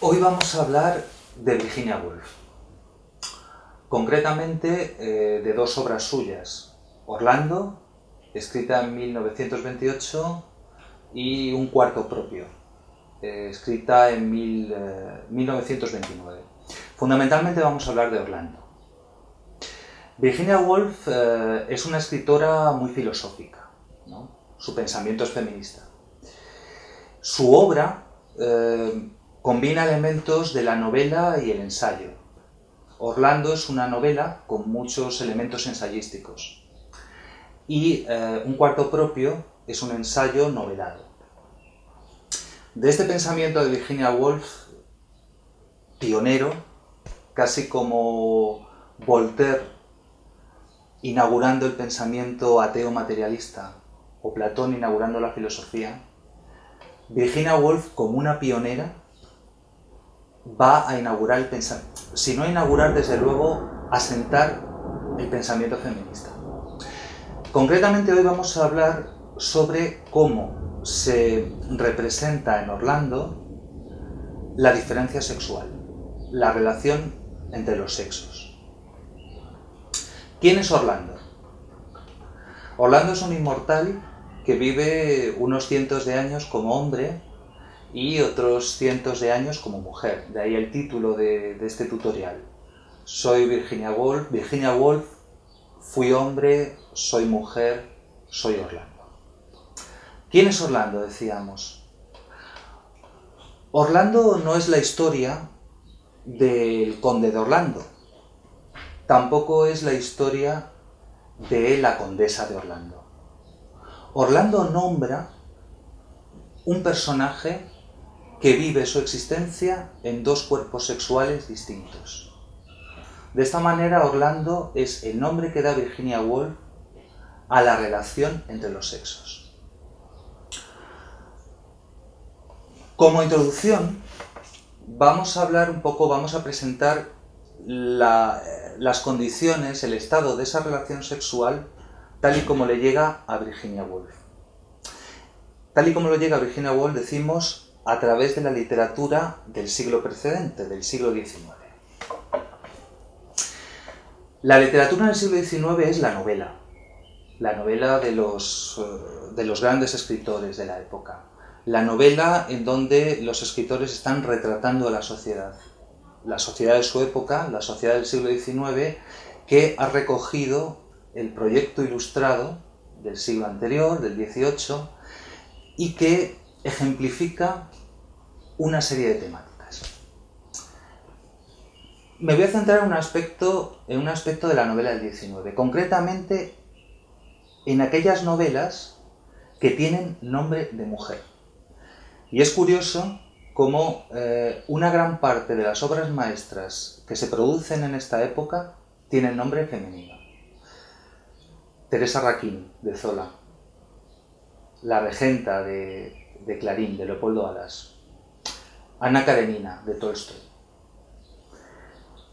Hoy vamos a hablar de Virginia Woolf, concretamente de dos obras suyas, Orlando, escrita en 1928, y Un cuarto propio, escrita en 1929. Fundamentalmente vamos a hablar de Orlando. Virginia Woolf es una escritora muy filosófica, ¿no? Su pensamiento es feminista. Su obra combina elementos de la novela y el ensayo. Orlando es una novela con muchos elementos ensayísticos y Un cuarto propio es un ensayo novelado. De este pensamiento de Virginia Woolf, pionero, casi como Voltaire inaugurando el pensamiento ateo materialista o Platón inaugurando la filosofía, Virginia Woolf, como una pionera, va a inaugurar el pensamiento, si no inaugurar, desde luego, asentar el pensamiento feminista. Concretamente hoy vamos a hablar sobre cómo se representa en Orlando la diferencia sexual, la relación entre los sexos. ¿Quién es Orlando? Orlando es un inmortal que vive unos cientos de años como hombre y otros cientos de años como mujer. De ahí el título de este tutorial. Soy Virginia Woolf. Virginia Woolf, fui hombre, soy mujer, soy Orlando. ¿Quién es Orlando? Decíamos. Orlando no es la historia del conde de Orlando. Tampoco es la historia de la condesa de Orlando. Orlando nombra un personaje que vive su existencia en dos cuerpos sexuales distintos. De esta manera, Orlando es el nombre que da Virginia Woolf a la relación entre los sexos. Como introducción, vamos a hablar un poco, vamos a presentar las condiciones, el estado de esa relación sexual tal y como le llega a Virginia Woolf. Tal y como le llega a Virginia Woolf, decimos, a través de la literatura del siglo precedente, del siglo XIX. La literatura del siglo XIX es la novela de los grandes escritores de la época, la novela en donde los escritores están retratando a la sociedad de su época, la sociedad del siglo XIX, que ha recogido el proyecto ilustrado del siglo anterior, del XVIII, y que ejemplifica una serie de temáticas. Me voy a centrar en un aspecto de la novela del XIX, concretamente en aquellas novelas que tienen nombre de mujer. Y es curioso cómo una gran parte de las obras maestras que se producen en esta época tienen nombre femenino. Teresa Raquin, de Zola, La regenta, de Clarín, de Leopoldo Alas, Ana Karenina, de Tolstoy.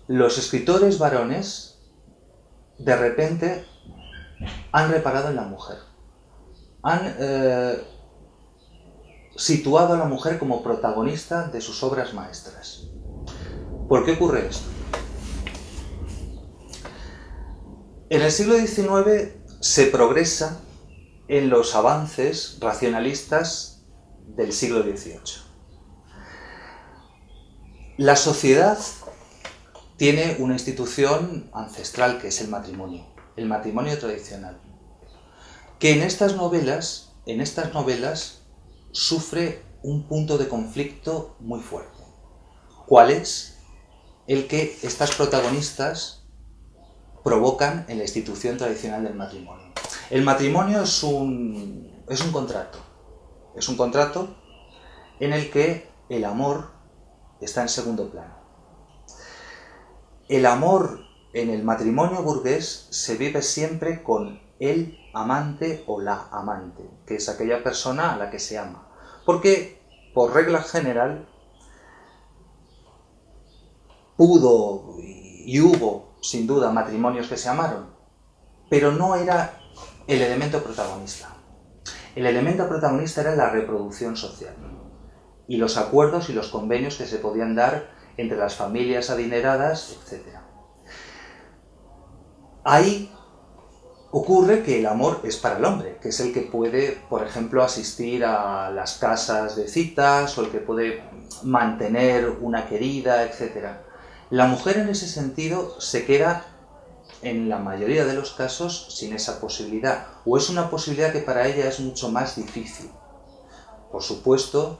Los escritores varones, de repente, han reparado en la mujer. Han situado a la mujer como protagonista de sus obras maestras. ¿Por qué ocurre esto? En el siglo XIX se progresa en los avances racionalistas del siglo XVIII. La sociedad tiene una institución ancestral que es el matrimonio tradicional, que en estas novelas sufre un punto de conflicto muy fuerte. ¿Cuál es? El que estas protagonistas provocan en la institución tradicional del matrimonio. El matrimonio es un contrato en el que el amor está en segundo plano. El amor en el matrimonio burgués se vive siempre con el amante o la amante, que es aquella persona a la que se ama. Porque, por regla general, pudo y hubo, sin duda, matrimonios que se amaron, pero no era el elemento protagonista. El elemento protagonista era la reproducción social. y los acuerdos y los convenios que se podían dar entre las familias adineradas, etc. Ahí ocurre que el amor es para el hombre, que es el que puede, por ejemplo, asistir a las casas de citas o el que puede mantener una querida, etc. La mujer en ese sentido se queda, en la mayoría de los casos, sin esa posibilidad, o es una posibilidad que para ella es mucho más difícil. Por supuesto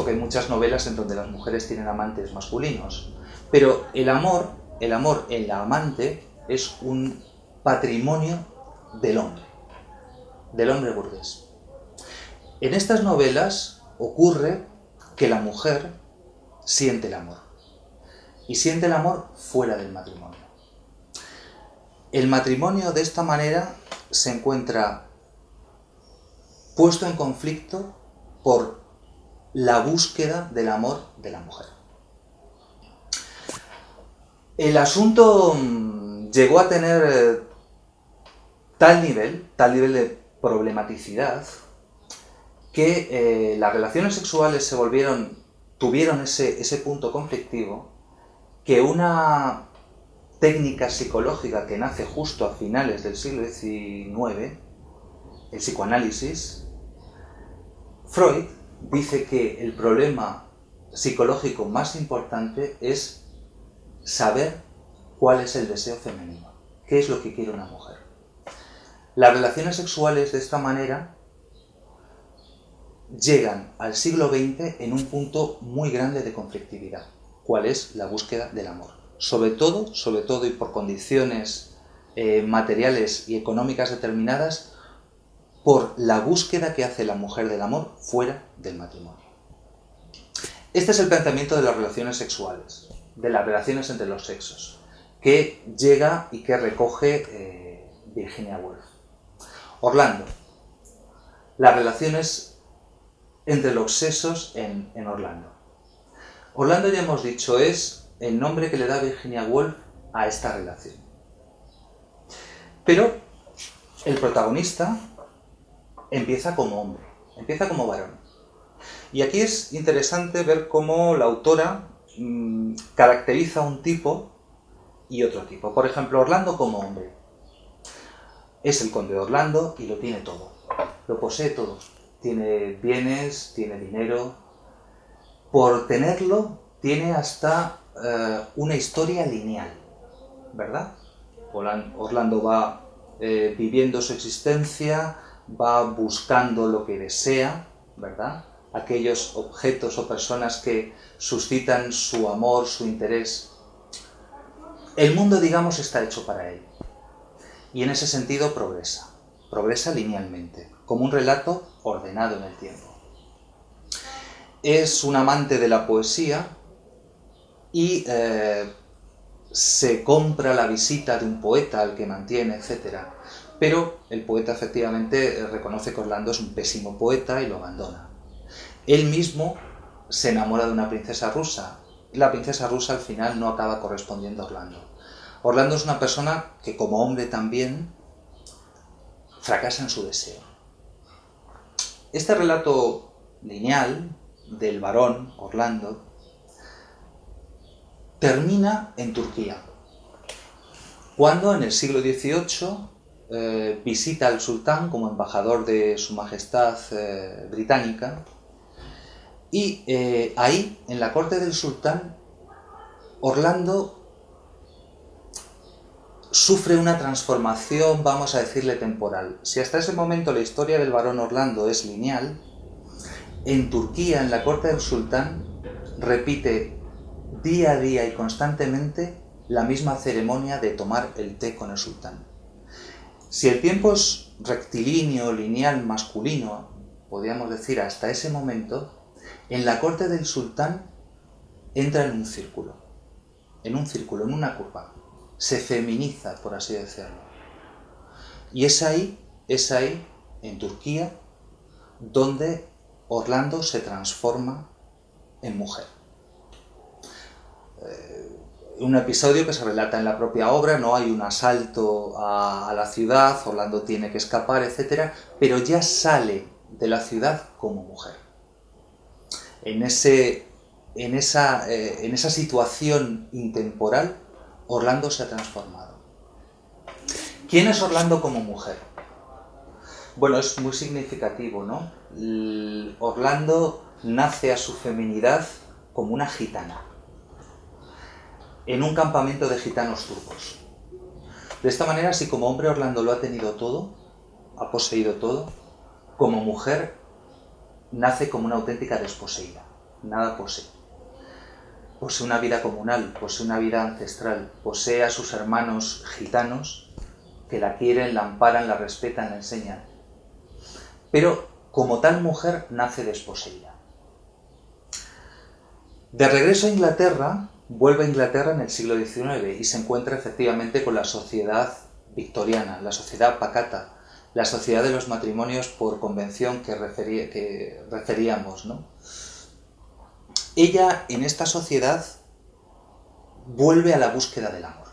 que hay muchas novelas en donde las mujeres tienen amantes masculinos, pero el amor en la amante es un patrimonio del hombre burgués. En estas novelas ocurre que la mujer siente el amor, y siente el amor fuera del matrimonio. El matrimonio de esta manera se encuentra puesto en conflicto por la búsqueda del amor de la mujer. El asunto llegó a tener tal nivel de problematicidad, que las relaciones sexuales tuvieron ese punto conflictivo, que una técnica psicológica que nace justo a finales del siglo XIX, el psicoanálisis, Freud dice que el problema psicológico más importante es saber cuál es el deseo femenino, qué es lo que quiere una mujer. Las relaciones sexuales de esta manera llegan al siglo XX en un punto muy grande de conflictividad, cuál es la búsqueda del amor. Sobre todo y por condiciones materiales y económicas determinadas, por la búsqueda que hace la mujer del amor fuera del matrimonio. Este es el planteamiento de las relaciones sexuales, de las relaciones entre los sexos, que llega y que recoge Virginia Woolf. Orlando. Las relaciones entre los sexos en Orlando. Orlando, ya hemos dicho, es el nombre que le da Virginia Woolf a esta relación. Pero el protagonista empieza como hombre, empieza como varón. Y aquí es interesante ver cómo la autora caracteriza un tipo y otro tipo. Por ejemplo, Orlando como hombre. Es el conde de Orlando y lo tiene todo. Lo posee todo. Tiene bienes, tiene dinero. Por tenerlo, tiene hasta una historia lineal, ¿verdad? Orlando va viviendo su existencia, va buscando lo que desea, ¿verdad? Aquellos objetos o personas que suscitan su amor, su interés. El mundo, digamos, está hecho para él. Y en ese sentido progresa linealmente, como un relato ordenado en el tiempo. Es un amante de la poesía y se compra la visita de un poeta al que mantiene, etc. Pero el poeta efectivamente reconoce que Orlando es un pésimo poeta y lo abandona. Él mismo se enamora de una princesa rusa. La princesa rusa al final no acaba correspondiendo a Orlando. Orlando es una persona que, como hombre también, fracasa en su deseo. Este relato lineal del varón Orlando termina en Turquía, cuando en el siglo XVIII visita al sultán como embajador de su majestad británica, y ahí, en la corte del sultán, Orlando sufre una transformación, vamos a decirle, temporal. Si hasta ese momento la historia del varón Orlando es lineal, en Turquía, en la corte del sultán, repite día a día y constantemente la misma ceremonia de tomar el té con el sultán. Si el tiempo es rectilíneo, lineal, masculino, podríamos decir hasta ese momento, en la corte del sultán entra en un círculo, en una curva. Se feminiza, por así decirlo. Y es ahí, en Turquía, donde Orlando se transforma en mujer. Un episodio que se relata en la propia obra, no hay un asalto a la ciudad, Orlando tiene que escapar, etc., pero ya sale de la ciudad como mujer. en esa situación intemporal, Orlando se ha transformado. ¿Quién es Orlando como mujer? Bueno, es muy significativo, ¿no? Orlando nace a su feminidad como una gitana, en un campamento de gitanos turcos. De esta manera, si como hombre Orlando lo ha tenido todo, ha poseído todo, como mujer nace como una auténtica desposeída, nada posee. Posee una vida comunal, posee una vida ancestral, posee a sus hermanos gitanos que la quieren, la amparan, la respetan, la enseñan. Pero como tal mujer nace desposeída. De regreso a Inglaterra, vuelve a Inglaterra en el siglo XIX y se encuentra efectivamente con la sociedad victoriana, la sociedad pacata, la sociedad de los matrimonios por convención que referíamos, ¿no? Ella en esta sociedad vuelve a la búsqueda del amor,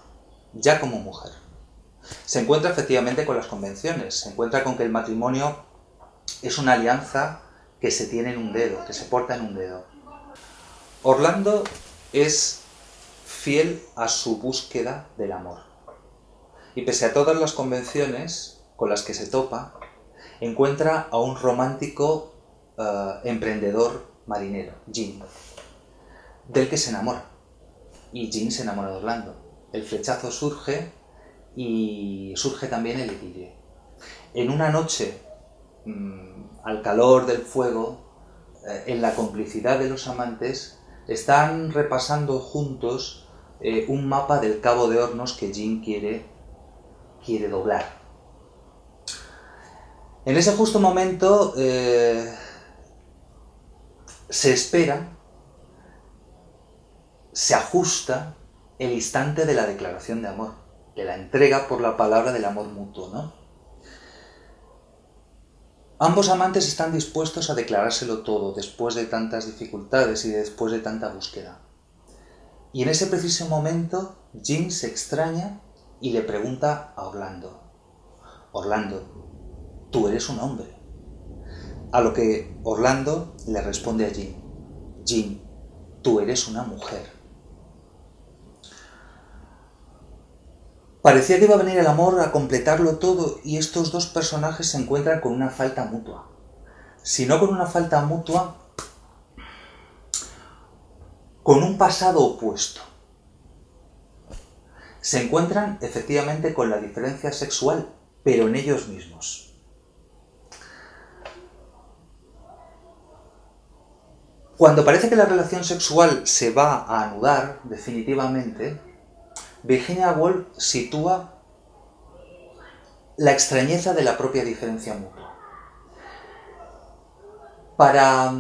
ya como mujer. Se encuentra efectivamente con las convenciones, se encuentra con que el matrimonio es una alianza que se tiene en un dedo, que se porta en un dedo. Orlando es fiel a su búsqueda del amor. Y pese a todas las convenciones con las que se topa, encuentra a un romántico emprendedor marinero, Jim, del que se enamora. Y Jim se enamora de Orlando. El flechazo surge y surge también el idilio. En una noche, al calor del fuego, en la complicidad de los amantes, están repasando juntos un mapa del Cabo de Hornos que Jim quiere doblar. En ese justo momento se espera, se ajusta el instante de la declaración de amor, de la entrega por la palabra del amor mutuo, ¿no? Ambos amantes están dispuestos a declarárselo todo después de tantas dificultades y después de tanta búsqueda. Y en ese preciso momento, Jim se extraña y le pregunta a Orlando: Orlando, tú eres un hombre. A lo que Orlando le responde a Jim: Jim, tú eres una mujer. Parecía que iba a venir el amor a completarlo todo y estos dos personajes se encuentran con una falta mutua. Si no con una falta mutua, con un pasado opuesto. Se encuentran efectivamente con la diferencia sexual, pero en ellos mismos. Cuando parece que la relación sexual se va a anudar definitivamente, Virginia Woolf sitúa la extrañeza de la propia diferencia mutua. Para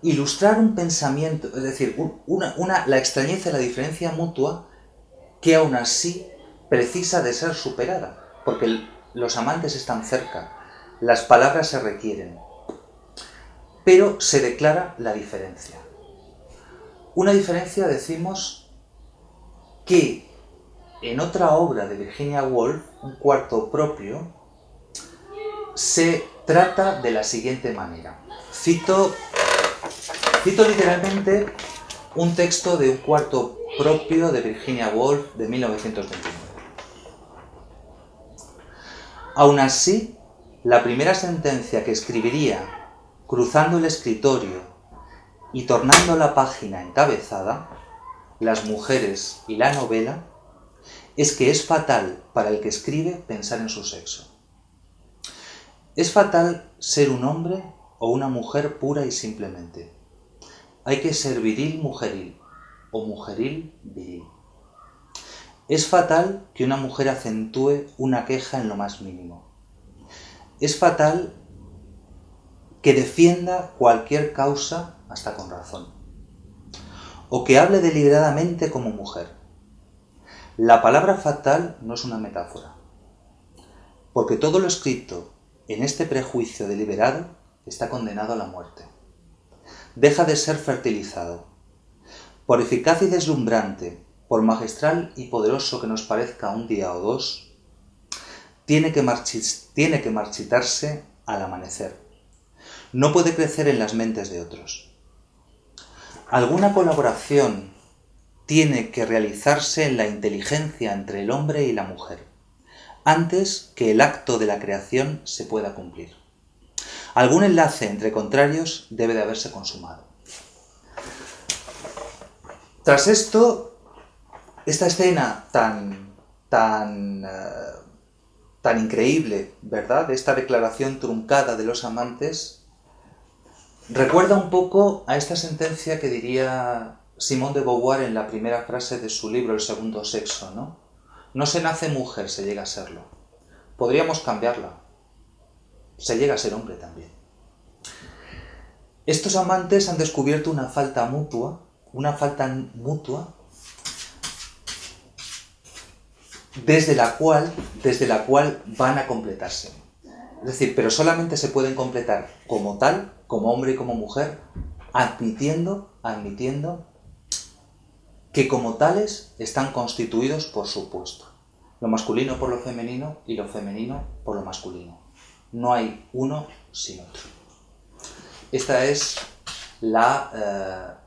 ilustrar un pensamiento, es decir, la extrañeza de la diferencia mutua que aún así precisa de ser superada, porque los amantes están cerca, las palabras se requieren, pero se declara la diferencia. Una diferencia, decimos, que en otra obra de Virginia Woolf, Un cuarto propio, se trata de la siguiente manera. Cito literalmente un texto de Un cuarto propio de Virginia Woolf de 1929. Aún así, la primera sentencia que escribiría cruzando el escritorio y tornando la página encabezada, Las mujeres y la novela, es que es fatal para el que escribe pensar en su sexo. Es fatal ser un hombre o una mujer pura y simplemente. Hay que ser viril mujeril o mujeril viril. Es fatal que una mujer acentúe una queja en lo más mínimo. Es fatal que defienda cualquier causa hasta con razón. O que hable deliberadamente como mujer. La palabra fatal no es una metáfora, porque todo lo escrito en este prejuicio deliberado está condenado a la muerte. Deja de ser fertilizado. Por eficaz y deslumbrante, por magistral y poderoso que nos parezca un día o dos, tiene que marchitarse al amanecer. No puede crecer en las mentes de otros. alguna colaboración tiene que realizarse en la inteligencia entre el hombre y la mujer, antes que el acto de la creación se pueda cumplir. Algún enlace entre contrarios debe de haberse consumado. Tras esto, esta escena tan increíble, ¿verdad?, de esta declaración truncada de los amantes, recuerda un poco a esta sentencia que diría Simone de Beauvoir en la primera frase de su libro El segundo sexo, ¿no? No se nace mujer, se llega a serlo. Podríamos cambiarla. Se llega a ser hombre también. Estos amantes han descubierto una falta mutua desde la cual van a completarse. Es decir, pero solamente se pueden completar como tal, como hombre y como mujer, admitiendo que como tales están constituidos por su opuesto. Lo masculino por lo femenino y lo femenino por lo masculino. No hay uno sin otro. Esta es la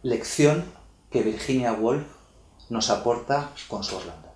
lección que Virginia Woolf nos aporta con su Orlando.